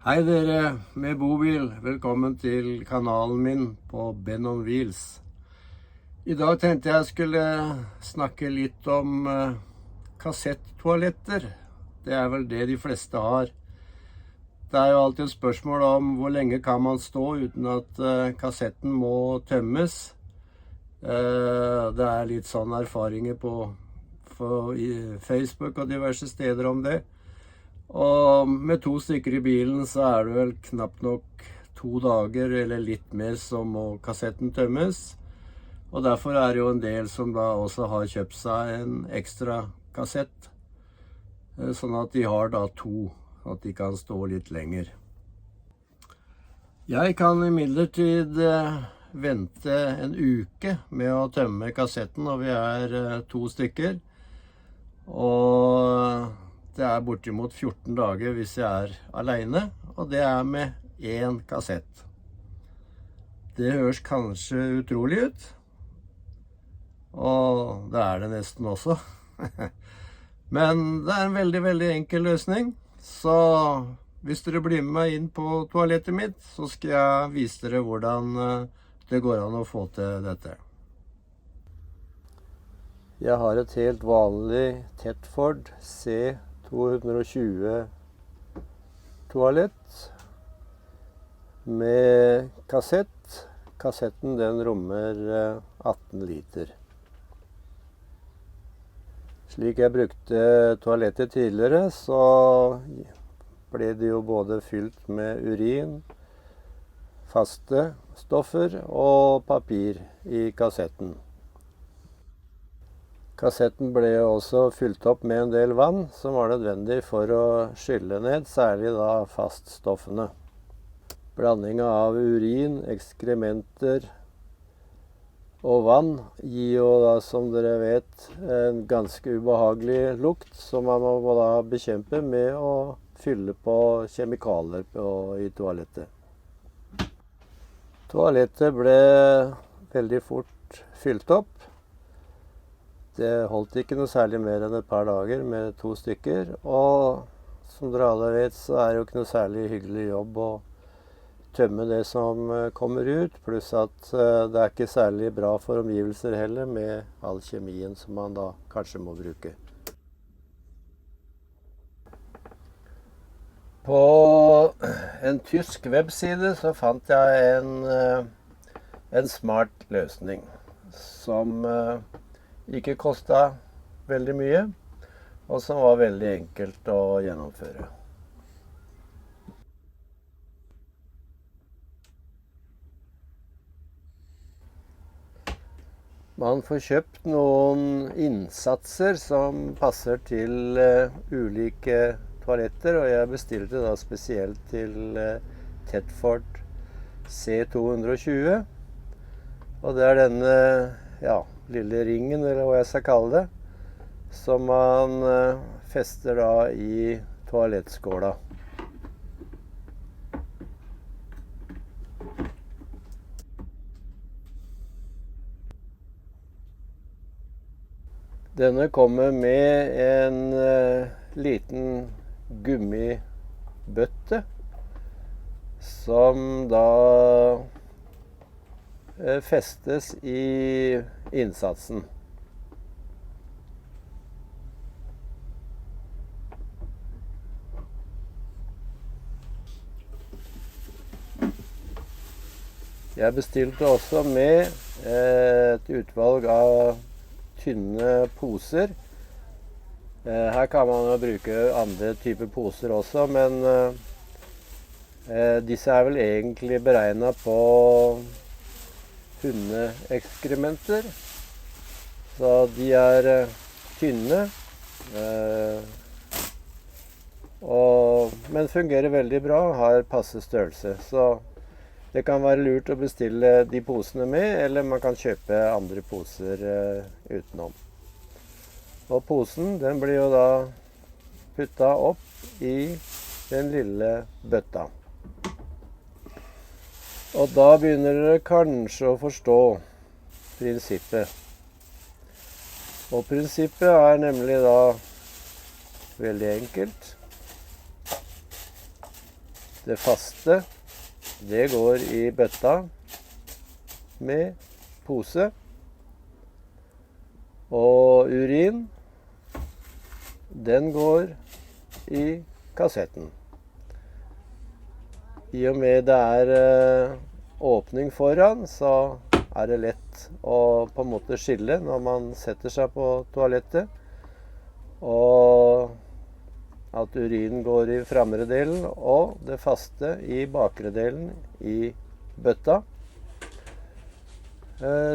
Hei dere med bobil, velkommen til kanalen min på Ben on Wheels. I dag tenkte jeg skulle snakke litt om kassettoaletter. Det er vel det de fleste har. Det er jo alltid et spørsmål om hvor lenge kan man stå uten at kassetten må tømmes. Det er litt sånn erfaringer på Facebook og diverse steder om det. Og med 2 stykker i bilen så er det vel knapt nok 2 dager eller litt mer som må kassetten tømmes. Og derfor er det jo en del som da også har kjøpt seg en ekstra kassett, sånn at de har da 2, at de kan stå litt lenger. Jeg kan imidlertid vente en uke med å tømme kassetten når vi er 2 stykker. Og det er bortimot 14 dager hvis jeg er alene, og det er med 1 kassett. Det høres kanskje utrolig ut, og det er det nesten også. Men det er en veldig, veldig enkel løsning, så hvis dere blir med meg inn på toalettet mitt, så skal jeg vise dere hvordan det går an å få til dette. Jeg har et helt vanlig Thetford C220 toalett med kassett. Kassetten den rommer 18 liter. Slik jeg brukte toalettet tidligere, så ble det jo både fylt med urin, faste stoffer og papir i kassetten. Kassetten ble også fylt opp med en del vann, som var nødvendig for å skylle ned, særlig da faststoffene. Blandingen av urin, ekskrementer og vann gir jo da, som dere vet, en ganske ubehagelig lukt, som man må da bekjempe med å fylle på kjemikalier i toalettet. Toalettet ble veldig fort fylt opp. Det holdt ikke noe særlig mer enn et par dager med 2 stykker, og som dere alle vet, så er det jo ikke noe særlig hyggelig jobb å tømme det som kommer ut, pluss at det er ikke særlig bra for omgivelser heller med all kjemien som man da kanskje må bruke. På en tysk webside så fant jeg en smart løsning som ikke kostet veldig mye, og som var veldig enkelt å gjennomføre. Man får kjøpt noen innsatser som passer til ulike toaletter, og jeg bestilte da spesielt til Thetford C220. Og det er denne, lille ringen, eller hva jeg skal kalle det, som man fester da i toalettskåla. Denne kommer med en liten gummibøtte, som da festes i innsatsen. Jeg bestilte også med et utvalg av tynne poser. Her kan man jo bruke andre typer poser også, men disse er vel egentlig beregnet på hundeekskrementer, så de er tynne, men fungerer veldig bra, har passe størrelse, så det kan være lurt å bestille de posene med, eller man kan kjøpe andre poser utenom. Og posen, den blir jo da puttet opp i den lille bøtta. Og da begynner dere kanskje å forstå prinsippet. Og prinsippet er nemlig da veldig enkelt. Det faste, det går i bøtta med pose. Og urin, den går i kassetten. I og med det er åpning foran, så er det lett å på en måte skille når man setter seg på toalettet. Og at urinen går i framre delen, og det faste i bakre delen i bøtta.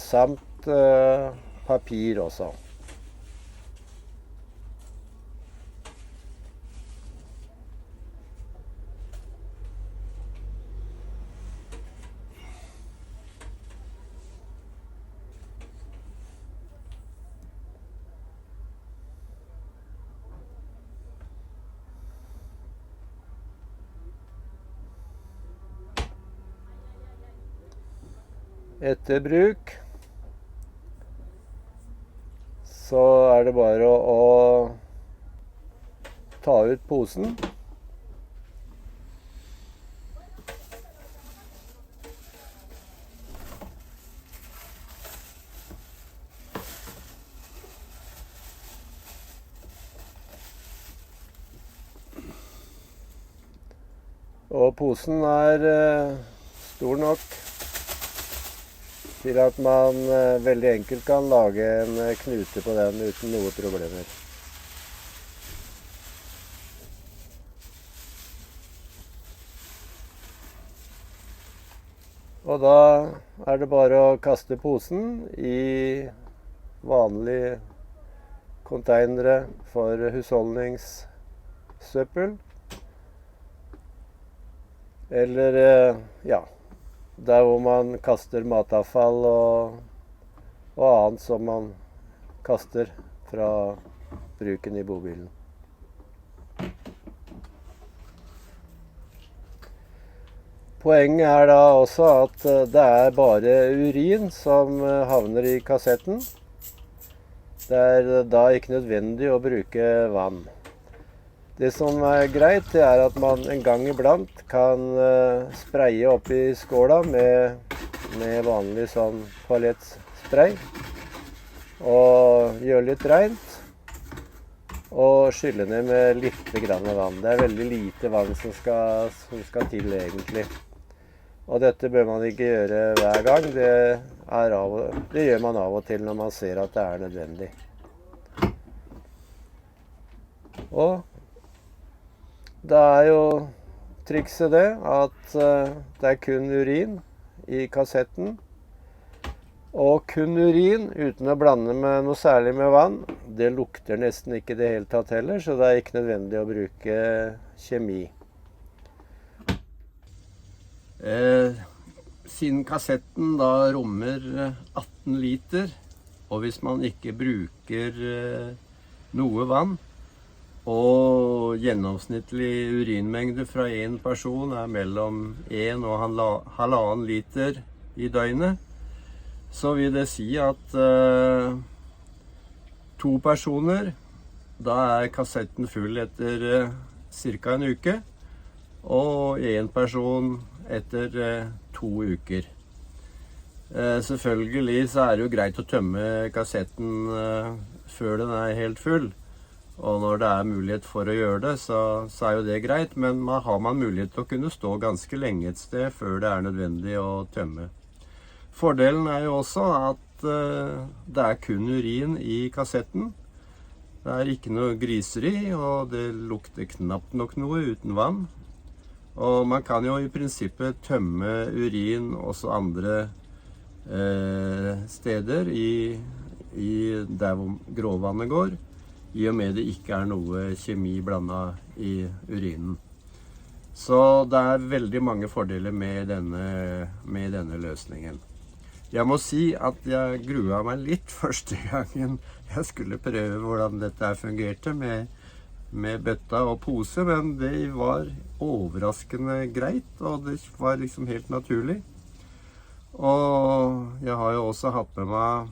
Samt papir også. Etter bruk så er det bare å ta ut posen. Og posen er stor nok til at man veldig enkelt kan lage en knute på den uten noe problemer. Og da er det bare å kaste posen i vanlige containere for husholdningssøppel. Eller, ja, der hvor man kaster matavfall og annet som man kaster fra bruken i bobilen. Poenget er da også at det er bare urin som havner i kassetten. Det er da ikke nødvendig å bruke vann. Det som er greit, det er at man en gang iblant kan spraye opp i skåla med vanlig sånn toalettspray. Og gjøre litt rent. Og skylle ned med litt grann vann. Det er veldig lite vann som skal til egentlig. Og dette bør man ikke gjøre hver gang. Det gjør man av og til når man ser at det er nødvendig. Og da er jo trikset det at det er kun urin i kassetten. Og kun urin uten å blande med noe særlig med vann, det lukter nesten ikke det hele tatt heller, så det er ikke nødvendig å bruke kjemi. Siden kassetten da rommer 18 liter, og hvis man ikke bruker noe vann, og gjennomsnittlig urinmengde fra en person er mellom 1 og 1,5 liter i døgnet, så vil det si at 2 personer, da er kassetten full etter ca. en uke, og 1 person etter 2 uker. Selvfølgelig så er det jo greit å tømme kassetten før den er helt full. Og når det er mulighet for å gjøre det, så er jo det greit, men har man mulighet til å kunne stå ganske lenge et sted før det er nødvendig å tømme. Fordelen er jo også at det er kun urin i kassetten. Det er ikke noe griseri, og det lukter knapt nok noe uten vann. Og man kan jo i prinsippet tømme urin også andre steder der hvor gråvannet går, i og med det ikke er noe kjemi blandet i urinen. Så det er veldig mange fordeler med denne løsningen. Jeg må si at jeg gruet meg litt første gangen jeg skulle prøve hvordan dette fungerte med bøtta og pose, men det var overraskende greit, og det var liksom helt naturlig. Og jeg har jo også hatt med meg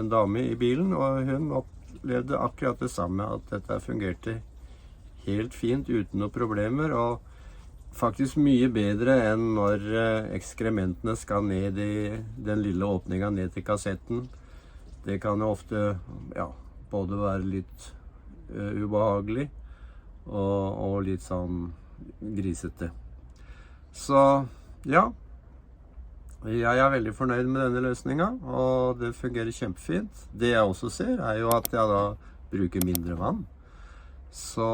en dame i bilen, og hun opplevde akkurat det samme, at dette fungerte helt fint uten noen problemer. Og faktisk mye bedre enn når ekskrementene skal ned i den lille åpningen ned til kassetten. Det kan jo ofte både være litt ubehagelig og litt sånn grisete. Så ja, jeg er veldig fornøyd med denne løsningen, og det fungerer kjempefint. Det jeg også ser er jo at jeg da bruker mindre vann. Så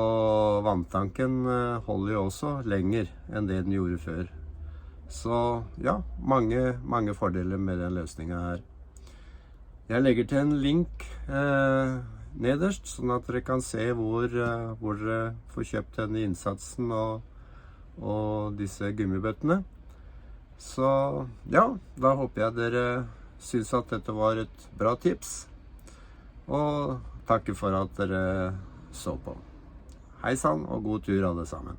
vanntanken holder jo også lenger enn det den gjorde før. Så ja, mange fordeler med den løsningen her. Jeg legger til en link nederst, sånn at dere kan se hvor dere får kjøpt denne innsatsen og disse gummibøttene. Så ja, da håper jeg dere synes at dette var et bra tips. Og takker for at dere så på. Hei sann og god tur alle sammen.